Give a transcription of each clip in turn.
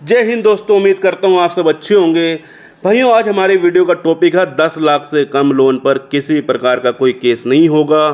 जय हिंद दोस्तों, उम्मीद करता हूँ आप सब अच्छे होंगे। भाइयों, आज हमारी वीडियो का टॉपिक है 10 लाख से कम लोन पर किसी प्रकार का कोई केस नहीं होगा।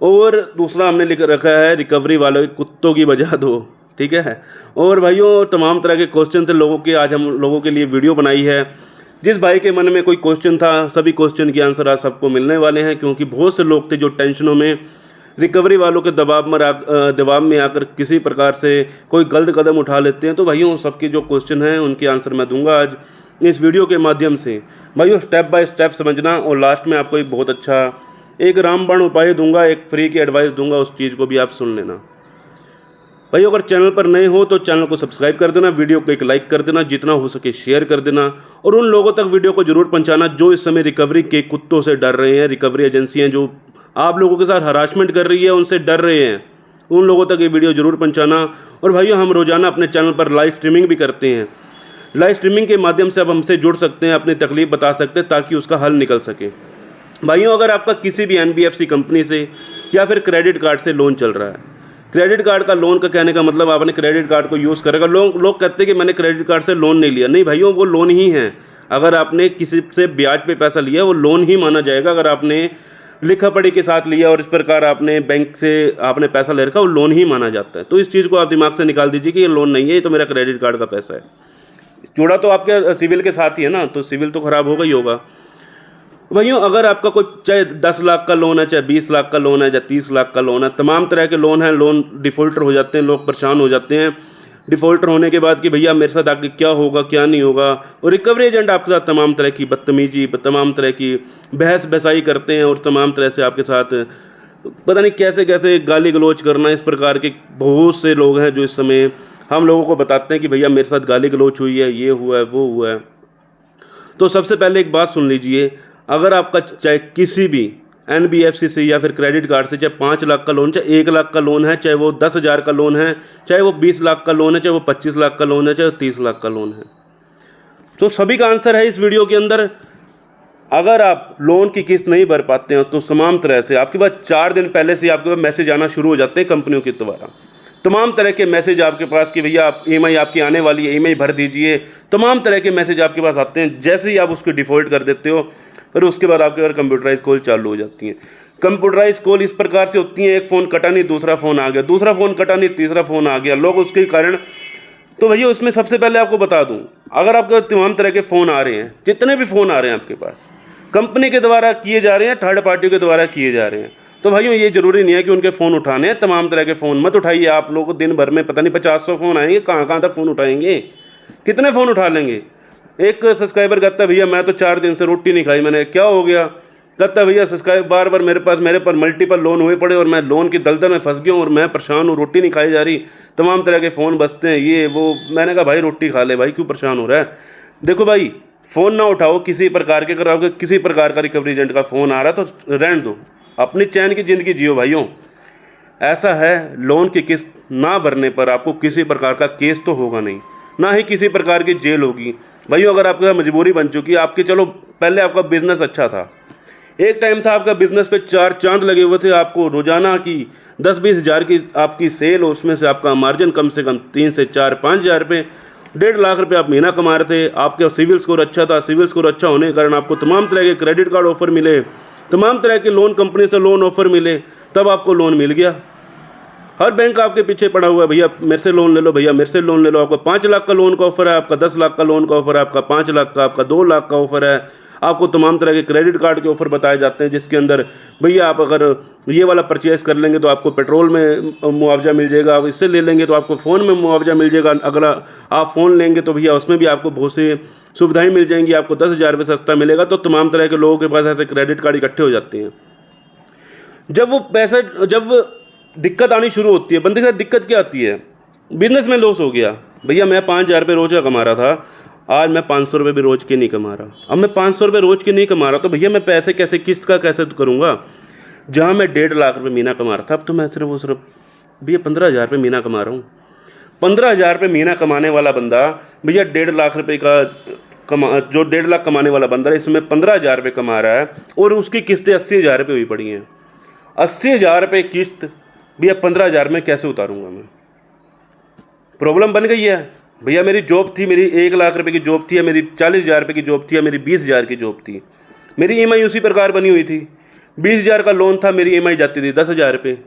और दूसरा हमने लिख रखा है रिकवरी वालों के कुत्तों की बजा दो। ठीक है। और भाइयों, तमाम तरह के क्वेश्चन थे लोगों के, आज हम लोगों के लिए वीडियो बनाई है। जिस भाई के मन में कोई क्वेश्चन था, सभी क्वेश्चन के आंसर आज सबको मिलने वाले हैं, क्योंकि बहुत से लोग थे जो टेंशनों में, रिकवरी वालों के दबाव में आकर किसी प्रकार से कोई गलत कदम उठा लेते हैं। तो भाइयों, सबके जो क्वेश्चन हैं उनके आंसर मैं दूंगा आज इस वीडियो के माध्यम से। भाइयों, स्टेप बाय स्टेप समझना, और लास्ट में आपको एक बहुत अच्छा एक रामबाण उपाय दूंगा, एक फ्री की एडवाइस दूंगा, उस चीज़ को भी आप सुन लेना। भाइयों, अगर चैनल पर नए हो तो चैनल को सब्सक्राइब कर देना, वीडियो को एक लाइक कर देना, जितना हो सके शेयर कर देना, और उन लोगों तक वीडियो को जरूर पहुंचाना जो इस समय रिकवरी के कुत्तों से डर रहे हैं। रिकवरी एजेंसियां जो आप लोगों के साथ हरासमेंट कर रही है, उनसे डर रहे हैं, उन लोगों तक ये वीडियो जरूर पहुंचाना। और भाइयों, हम रोजाना अपने चैनल पर लाइव स्ट्रीमिंग भी करते हैं। लाइव स्ट्रीमिंग के माध्यम से आप हमसे जुड़ सकते हैं, अपनी तकलीफ बता सकते हैं, ताकि उसका हल निकल सके। भाइयों, अगर आपका किसी भी NBFC कंपनी से या फिर क्रेडिट कार्ड से लोन चल रहा है, क्रेडिट कार्ड का लोन का कहने का मतलब आपने क्रेडिट कार्ड को यूज़ करेगा। लोग कहते हैं कि मैंने क्रेडिट कार्ड से लोन नहीं लिया। नहीं भाइयों, वो लोन ही है। अगर आपने किसी से ब्याज पे पैसा लिया, वो लोन ही माना जाएगा। अगर आपने लिखा पढ़ी के साथ लिया और इस प्रकार आपने बैंक से आपने पैसा ले रखा, वो लोन ही माना जाता है। तो इस चीज़ को आप दिमाग से निकाल दीजिए कि ये लोन नहीं है, ये तो मेरा क्रेडिट कार्ड का पैसा है। जुड़ा तो आपके सिविल के साथ ही है ना, तो सिविल तो ख़राब होगा ही होगा। भाइयों, अगर आपका कोई चाहे 10 लाख का लोन है, चाहे 20 लाख का लोन है, चाहे 30 लाख का लोन है, तमाम तरह के लोन हैं। लोन डिफ़ॉल्टर हो जाते हैं, लोग परेशान हो जाते हैं डिफ़ॉल्टर होने के बाद कि भैया मेरे साथ आगे क्या होगा क्या नहीं होगा। और रिकवरी एजेंट आपके साथ तमाम तरह की बदतमीजी, तमाम तरह की बहस बसाई करते हैं, और तमाम तरह से आपके साथ पता नहीं कैसे कैसे गाली गलौज करना। इस प्रकार के बहुत से लोग हैं जो इस समय हम लोगों को बताते हैं कि भैया मेरे साथ गाली गलौज हुई है, ये हुआ है, वो हुआ है। तो सबसे पहले एक बात सुन लीजिए, अगर आपका चाहे किसी भी NBFC से या फिर क्रेडिट कार्ड से, चाहे 5 लाख का लोन, चाहे 1 लाख का लोन है, चाहे वो 10,000 का लोन है, चाहे वो 20 लाख का लोन है, चाहे वो 25 लाख का लोन है, चाहे वो 30 लाख का लोन है, तो सभी का आंसर है इस वीडियो के अंदर। अगर आप लोन की किस्त नहीं भर पाते हो तो तमाम तरह से आपके पास 4 दिन पहले से आपके पास मैसेज आना शुरू हो जाते हैं कंपनियों के द्वारा। तमाम तरह के मैसेज आपके पास कि भैया आप EMI आपकी आने वाली है, EMI भर दीजिए। तमाम तरह के मैसेज आपके पास आते हैं। जैसे ही आप उसको डिफ़ॉल्ट कर देते हो, फिर उसके बाद आपके पास कंप्यूटराइज कॉल चालू हो जाती हैं। कंप्यूटराइज कॉल इस प्रकार से होती हैं, एक फ़ोन कटा नहीं दूसरा फ़ोन आ गया, दूसरा फ़ोन कटा नहीं तीसरा फ़ोन आ गया, लोग उसके कारण। तो भैया, उसमें सबसे पहले आपको बता दूं, अगर आपके तमाम तरह के फ़ोन आ रहे हैं, जितने भी फ़ोन आ रहे हैं आपके पास, कंपनी के द्वारा किए जा रहे हैं, थर्ड पार्टी के द्वारा किए जा रहे हैं, तो भाइयों ये ज़रूरी नहीं है कि उनके फ़ोन उठाने हैं। तमाम तरह के फ़ोन मत उठाइए। आप लोगों को दिन भर में पता नहीं 50-100 फ़ोन आएंगे, कहाँ कहाँ तक फ़ोन उठाएंगे, कितने फ़ोन उठा लेंगे। एक सब्सक्राइबर कहता है भैया मैं तो 4 दिन से रोटी नहीं खाई, मैंने क्या हो गया, कहता भैया सब्सक्राइब बार बार मेरे पर मल्टीपल लोन हुए पड़े और मैं लोन की दलदल में फंस गया हूँ और मैं परेशान हूँ, रोटी नहीं खाई जा रही। तमाम तरह के फ़ोन बजते हैं, ये वो। मैंने कहा भाई रोटी खा ले भाई, क्यों परेशान हो रहा है। देखो भाई, फ़ोन ना उठाओ किसी प्रकार के। अगर आपको किसी प्रकार का रिकवरी एजेंट का फ़ोन आ रहा है तो रहने दो, अपनी चैन की ज़िंदगी जियो भाइयों। ऐसा है, लोन की किस्त ना भरने पर आपको किसी प्रकार का केस तो होगा नहीं, ना ही किसी प्रकार की जेल होगी। भाइयों, अगर आपके साथ मजबूरी बन चुकी है आपकी, चलो पहले आपका बिज़नेस अच्छा था, एक टाइम था आपका बिज़नेस पे 4 चांद लगे हुए थे, आपको रोज़ाना की 10-20 हज़ार की आपकी सेल, और उसमें से आपका मार्जिन कम से कम 3 से 4-5 हज़ार रुपये, 1.5 लाख रुपये आप महीना कमा रहे थे। आपका सिविल स्कोर अच्छा था, सिविल स्कोर अच्छा होने के कारण आपको तमाम तरह के क्रेडिट कार्ड ऑफर मिले, तमाम तरह के लोन कंपनी से लोन ऑफर मिले, तब आपको लोन मिल गया। हर बैंक आपके पीछे पड़ा हुआ है, भैया मेरे से लोन ले लो, भैया मेरे से लोन ले लो। आपका 5 लाख का लोन का ऑफर है, आपका 10 लाख का लोन का ऑफर है, आपका 5 लाख का, आपका 2 लाख का ऑफर है। आपको तमाम तरह के क्रेडिट कार्ड के ऑफर बताए जाते हैं, जिसके अंदर भैया आप अगर ये वाला परचेज़ कर लेंगे तो आपको पेट्रोल में मुआवजा मिल जाएगा, आप इससे ले लेंगे तो आपको फ़ोन में मुआवजा मिल जाएगा, अगर आप फ़ोन लेंगे तो भैया उसमें भी आपको बहुत सी सुविधाएँ मिल जाएंगी, आपको 10,000 रुपये सस्ता मिलेगा। तो तमाम तरह के लोगों के पास ऐसे क्रेडिट कार्ड इकट्ठे हो जाते हैं। जब दिक्कत आनी शुरू होती है, बंदे के साथ दिक्कत क्या आती है, बिजनेस में लॉस हो गया, भैया मैं 5,000 रुपये रोज़ का कमा रहा था, आज मैं 500 रुपये भी रोज़ के नहीं कमा रहा। अब मैं 500 रुपये रोज़ के नहीं कमा रहा, तो भैया मैं पैसे कैसे, किस्त का कैसे करूँगा। जहाँ मैं 1.5 लाख रुपये महीना कमा रहा था, अब तो मैं सिर्फ भैया 15,000 रुपये महीना कमा रहा हूँ। 15,000 रुपये महीना कमाने वाला बंदा भैया 1.5 लाख रुपये का जो 1.5 लाख कमाने वाला बंदा है, इसमें 15,000 रुपये कमा रहा है, और उसकी किस्तें 80,000 रुपये हुई पड़ी हैं। 80,000 रुपये किस्त भैया 15,000 में कैसे उतारूंगा मैं। प्रॉब्लम बन गई है। भैया मेरी जॉब थी, मेरी 1 लाख रुपए की जॉब थी, या मेरी 40,000 रुपये की जॉब थी, या मेरी 20,000 की जॉब थी, मेरी EMI उसी प्रकार बनी हुई थी। 20,000 का लोन था, मेरी EMI जाती थी 10,000 रुपये।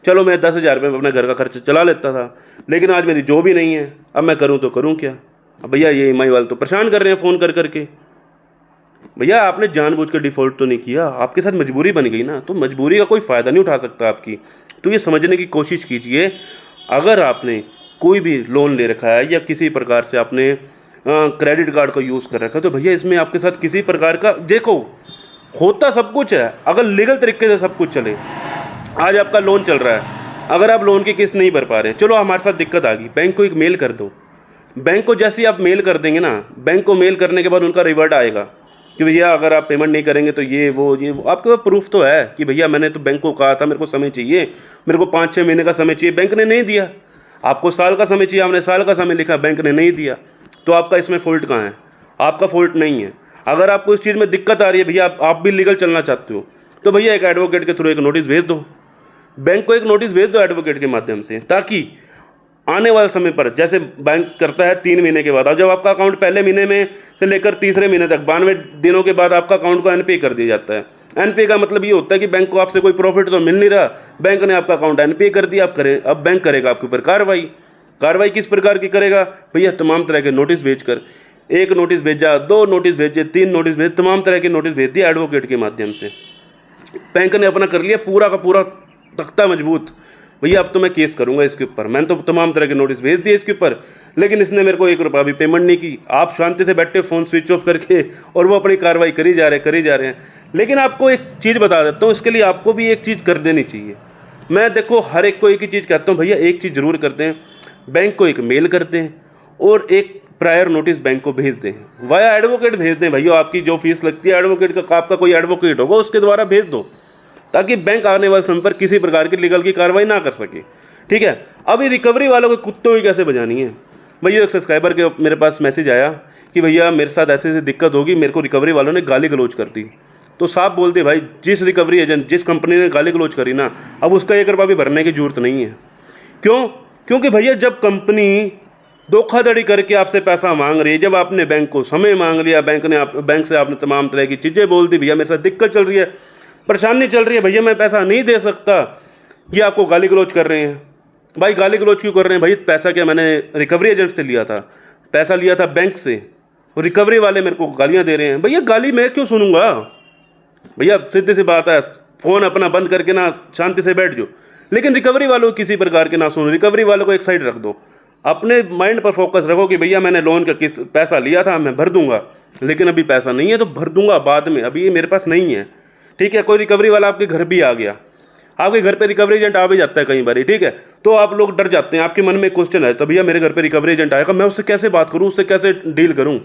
चलो मैं 10,000 रुपये में अपने घर का खर्च चला लेता था, लेकिन आज मेरी जॉब ही नहीं है, अब मैं करूँ तो करूँ क्या? अब भैया ये EMI वाले तो परेशान कर रहे हैं फ़ोन कर करके। भैया आपने जानबूझ कर डिफ़ॉल्ट तो नहीं किया, आपके साथ मजबूरी बन गई ना, तो मजबूरी का कोई फ़ायदा नहीं उठा सकता आपकी। तो ये समझने की कोशिश कीजिए, अगर आपने कोई भी लोन ले रखा है या किसी प्रकार से आपने क्रेडिट कार्ड का यूज़ कर रखा है, तो भैया इसमें आपके साथ किसी प्रकार का, देखो होता सब कुछ है अगर लीगल तरीके से सब कुछ चले। आज आपका लोन चल रहा है, अगर आप लोन की किस्त नहीं भर पा रहे, चलो हमारे साथ दिक्कत आ गई, बैंक को एक मेल कर दो। बैंक को जैसे ही आप मेल कर देंगे ना, बैंक को मेल करने के बाद उनका रिवर्ट आएगा कि भैया अगर आप पेमेंट नहीं करेंगे तो ये वो आपके पास प्रूफ तो है कि भैया मैंने तो बैंक को कहा था मेरे को समय चाहिए, मेरे को 5-6 महीने का समय चाहिए, बैंक ने नहीं दिया। आपको साल का समय चाहिए, आपने साल का समय लिखा, बैंक ने नहीं दिया, तो आपका इसमें फ़ॉल्ट कहाँ है? आपका फ़ॉल्ट नहीं है। अगर आपको इस चीज़ में दिक्कत आ रही है, भैया आप भी लीगल चलना चाहते हो, तो भैया एक एडवोकेट के थ्रू एक नोटिस भेज दो, बैंक को एक नोटिस भेज दो एडवोकेट के माध्यम से, ताकि आने वाले समय पर, जैसे बैंक करता है 3 महीने के बाद, और जब आपका अकाउंट पहले महीने में से लेकर तीसरे महीने तक 92 दिनों के बाद आपका अकाउंट को NPA कर दिया जाता है। NPA का मतलब ये होता है कि बैंक को आपसे कोई प्रॉफिट तो मिल नहीं रहा, बैंक ने आपका अकाउंट NPA कर दिया, अब बैंक करेगा आपके ऊपर कार्रवाई किस प्रकार की करेगा? भैया तमाम तरह के नोटिस भेजकर, 1 नोटिस भेजा, 2 नोटिस भेजे, 3 नोटिस भेजे, तमाम तरह के नोटिस भेज दिए एडवोकेट के माध्यम से। बैंक ने अपना कर लिया पूरा का पूरा तख्ता मजबूत, भैया अब तो मैं केस करूंगा इसके ऊपर, मैंने तो तमाम तरह के नोटिस भेज दिए इसके ऊपर, लेकिन इसने मेरे को 1 रुपया भी पेमेंट नहीं की। आप शांति से बैठे फ़ोन स्विच ऑफ करके, और वो अपनी कार्रवाई करी जा रहे हैं। लेकिन आपको एक चीज़ बता देता हूँ, इसके लिए आपको भी एक चीज़ कर देनी चाहिए। मैं देखो हर एक को एक ही चीज़ कहता हूँ, भैया एक चीज़ ज़रूर करते हैं, बैंक को एक मेल करते हैं और एक प्रायर नोटिस बैंक को भेजते हैं, वाया एडवोकेट भेज दें। भैया आपकी जो फीस लगती है एडवोकेट का, आपका कोई एडवोकेट होगा उसके द्वारा भेज दो, ताकि बैंक आने वाले समय पर किसी प्रकार की लीगल की कार्रवाई ना कर सके। ठीक है, अभी रिकवरी वालों को कुत्तों की कैसे बजानी है? भैया एक सब्सक्राइबर के मेरे पास मैसेज आया कि भैया मेरे साथ ऐसे ऐसी दिक्कत होगी, मेरे को रिकवरी वालों ने गाली गलौज कर दी। तो साफ बोल दे भाई, जिस रिकवरी एजेंट, जिस कंपनी ने गाली गलौज करी ना, अब उसका 1 रुपया भी भरने की जरूरत नहीं है। क्यों? क्योंकि भैया जब कंपनी धोखाधड़ी करके आपसे पैसा मांग रही है, जब आपने बैंक को समय मांग लिया, बैंक से आपने तमाम तरह की चीज़ें बोल दी, भैया मेरे साथ दिक्कत चल रही है, परेशानी चल रही है, भैया मैं पैसा नहीं दे सकता, ये आपको गाली गलौज कर रहे हैं। भाई गाली गलौज क्यों कर रहे हैं? भाई पैसा क्या मैंने रिकवरी एजेंट से लिया था, पैसा लिया था बैंक से, और रिकवरी वाले मेरे को गालियाँ दे रहे हैं। भैया गाली मैं क्यों सुनूंगा? भैया सीधी सी बात है, फ़ोन अपना बंद करके ना शांति से बैठ जाओ, लेकिन रिकवरी वालों को किसी प्रकार के ना सुनो, रिकवरी वालों को एक साइड रख दो, अपने माइंड पर फोकस रखो कि भैया मैंने लोन का किस पैसा लिया था, मैं भर दूंगा, लेकिन अभी पैसा नहीं है तो भर दूंगा बाद में, अभी ये मेरे पास नहीं है। ठीक है, कोई रिकवरी वाला आपके घर भी आ गया, आपके घर पे रिकवरी एजेंट आ भी जाता है कई बार, ठीक है, तो आप लोग डर जाते हैं, आपके मन में क्वेश्चन है, तो भैया मेरे घर पे रिकवरी एजेंट आएगा, मैं उससे कैसे बात करूँ, उससे कैसे डील करूँ?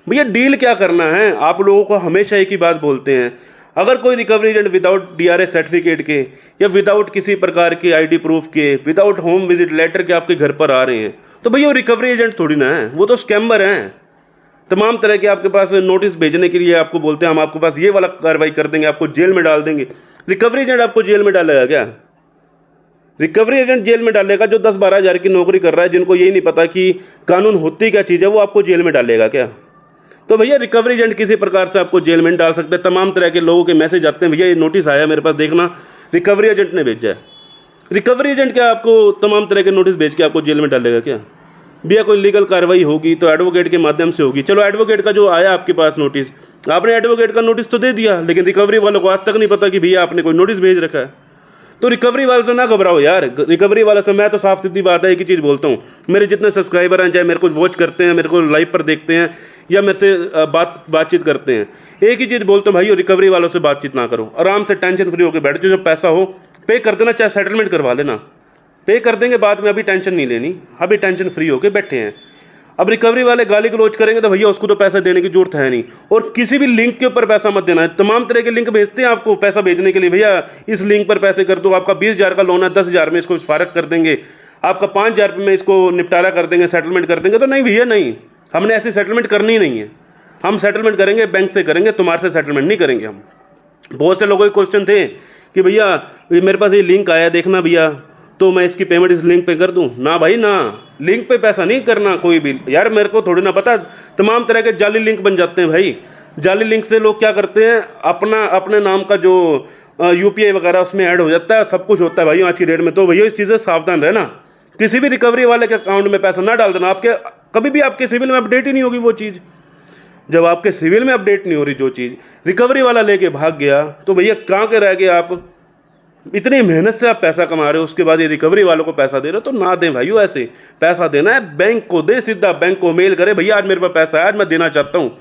भैया डील क्या करना है, आप लोगों को हमेशा एक ही बात बोलते हैं, अगर कोई recovery agent without DRA certificate के, या विदाउट किसी प्रकार के ID प्रूफ के, विदाउट होम विजिट लेटर के आपके घर पर आ रहे हैं, तो भैया वो रिकवरी एजेंट थोड़ी ना है, वो तो स्कैमर हैं। तमाम तरह के आपके पास नोटिस भेजने के लिए आपको बोलते हैं हम आपके पास ये वाला कार्रवाई कर देंगे, आपको जेल में डाल देंगे। रिकवरी एजेंट आपको जेल में डालेगा क्या? रिकवरी एजेंट जेल में डालेगा जो 10-12 हज़ार की नौकरी कर रहा है, जिनको यही नहीं पता कि कानून होती क्या चीज़ है, वो आपको जेल में डालेगा क्या? तो भैया रिकवरी एजेंट किसी प्रकार से आपको जेल में डाल सकते हैं। तमाम तरह के लोगों के मैसेज आते हैं, भैया ये नोटिस आया मेरे पास, देखना रिकवरी एजेंट ने भेजा है। रिकवरी एजेंट क्या आपको तमाम तरह के नोटिस भेज के आपको जेल में डालेगा क्या? भैया कोई लीगल कार्रवाई होगी तो एडवोकेट के माध्यम से होगी। चलो एडवोकेट का जो आया आपके पास नोटिस, आपने एडवोकेट का नोटिस तो दे दिया, लेकिन रिकवरी वालों को आज तक नहीं पता कि भैया आपने कोई नोटिस भेज रखा है। तो रिकवरी वालों से ना घबराओ यार, रिकवरी वालों से मैं तो साफ सीधी बात है एक ही चीज़ बोलता हूँ, मेरे जितने सब्सक्राइबर हैं, चाहे मेरे को वॉच करते हैं, मेरे को लाइव पर देखते हैं, या मेरे से बातचीत करते हैं, एक ही चीज़ बोलता हूँ, भाई रिकवरी वालों से बातचीत ना करो, आराम से टेंशन फ्री होकर बैठ जाओ, जब पैसा हो पे कर देना, चाहे सेटलमेंट करवा लेना, पे कर देंगे बाद में, अभी टेंशन नहीं लेनी, अभी टेंशन फ्री होकर बैठे हैं। अब रिकवरी वाले गाली गलौज करेंगे तो भैया उसको तो पैसा देने की जरूरत है नहीं, और किसी भी लिंक के ऊपर पैसा मत देना है। तमाम तरह के लिंक भेजते हैं आपको पैसा भेजने के लिए, भैया इस लिंक पर पैसे कर दो, आपका 20,000 का लोन है, 10,000 में इसको फारग कर देंगे, आपका 5,000 रुपये में इसको निपटारा कर देंगे, सेटलमेंट कर देंगे। तो नहीं भैया नहीं, हमने ऐसी सेटलमेंट करनी नहीं है, हम सेटलमेंट करेंगे बैंक से करेंगे, तुम्हारे से सेटलमेंट नहीं करेंगे हम। बहुत से लोगों के क्वेश्चन थे कि भैया मेरे पास ये लिंक आया देखना भैया, तो मैं इसकी पेमेंट इस लिंक पे कर दूं? ना भाई ना, लिंक पे पैसा नहीं करना कोई भी। यार मेरे को थोड़ी ना पता, तमाम तरह के जाली लिंक बन जाते हैं भाई। जाली लिंक से लोग क्या करते हैं, अपने नाम का जो यूपीआई वगैरह उसमें ऐड हो जाता है, सब कुछ होता है भाई आज की डेट में। तो भैया इस चीज़ से सावधान रहना, किसी भी रिकवरी वाले के अकाउंट में पैसा ना डाल देना। आपके कभी भी आपके सिविल में अपडेट ही नहीं होगी वो चीज़। जब आपके सिविल में अपडेट नहीं हो रही जो चीज़, रिकवरी वाला लेके भाग गया, तो भैया कहाँ के रह गए आप। इतनी मेहनत से आप पैसा कमा रहे हो, उसके बाद ये रिकवरी वालों को पैसा दे रहे हो, तो ना दें भाई। ऐसे पैसा देना है बैंक को दे, सीधा बैंक को मेल करे, भैया आज मेरे पास पैसा है, आज मैं देना चाहता हूँ।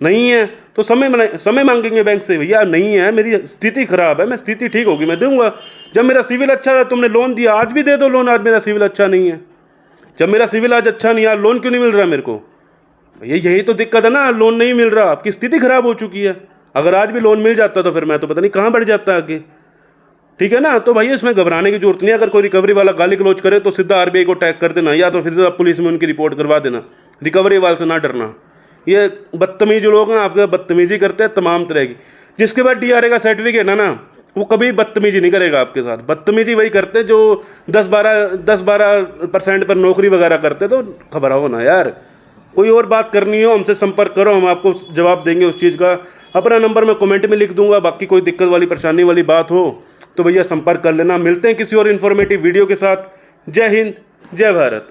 नहीं है तो समय मांगेंगे बैंक से, भैया नहीं है, मेरी स्थिति खराब है, मैं स्थिति ठीक होगी मैं दूंगा। जब मेरा सिविल अच्छा है, तुमने लोन दिया, आज भी दे दो लोन, आज मेरा सिविल अच्छा नहीं है। जब मेरा सिविल आज अच्छा नहीं है, लोन क्यों नहीं मिल रहा मेरे को, भैया यही तो दिक्कत है ना, लोन नहीं मिल रहा, आपकी स्थिति खराब हो चुकी है। अगर आज भी लोन मिल जाता तो फिर मैं तो पता नहीं कहाँ बढ़ जाता आगे, ठीक है ना। तो भाई इसमें घबराने की जरूरत नहीं है। अगर कोई रिकवरी वाला गाली गलौज करे तो सीधा आरबीआई को टैग कर देना, या तो फिर सीधा पुलिस में उनकी रिपोर्ट करवा देना। रिकवरी वाले से ना डरना। ये बदतमीज लोग हैं, आपके बदतमीजी करते हैं तमाम तरह की। जिसके बाद डीआरए का सर्टिफिकेट है ना, वो कभी बदतमीजी नहीं करेगा आपके साथ। बदतमीजी वही करते जो 10-12% पर नौकरी वगैरह करते। तो घबराओ ना यार। कोई और बात करनी हो हमसे संपर्क करो, हम आपको जवाब देंगे उस चीज़ का। अपना नंबर मैं कमेंट में लिख दूंगा। बाकी कोई दिक्कत वाली परेशानी वाली बात हो तो भैया संपर्क कर लेना। मिलते हैं किसी और इन्फॉर्मेटिव वीडियो के साथ। जय हिंद, जय भारत।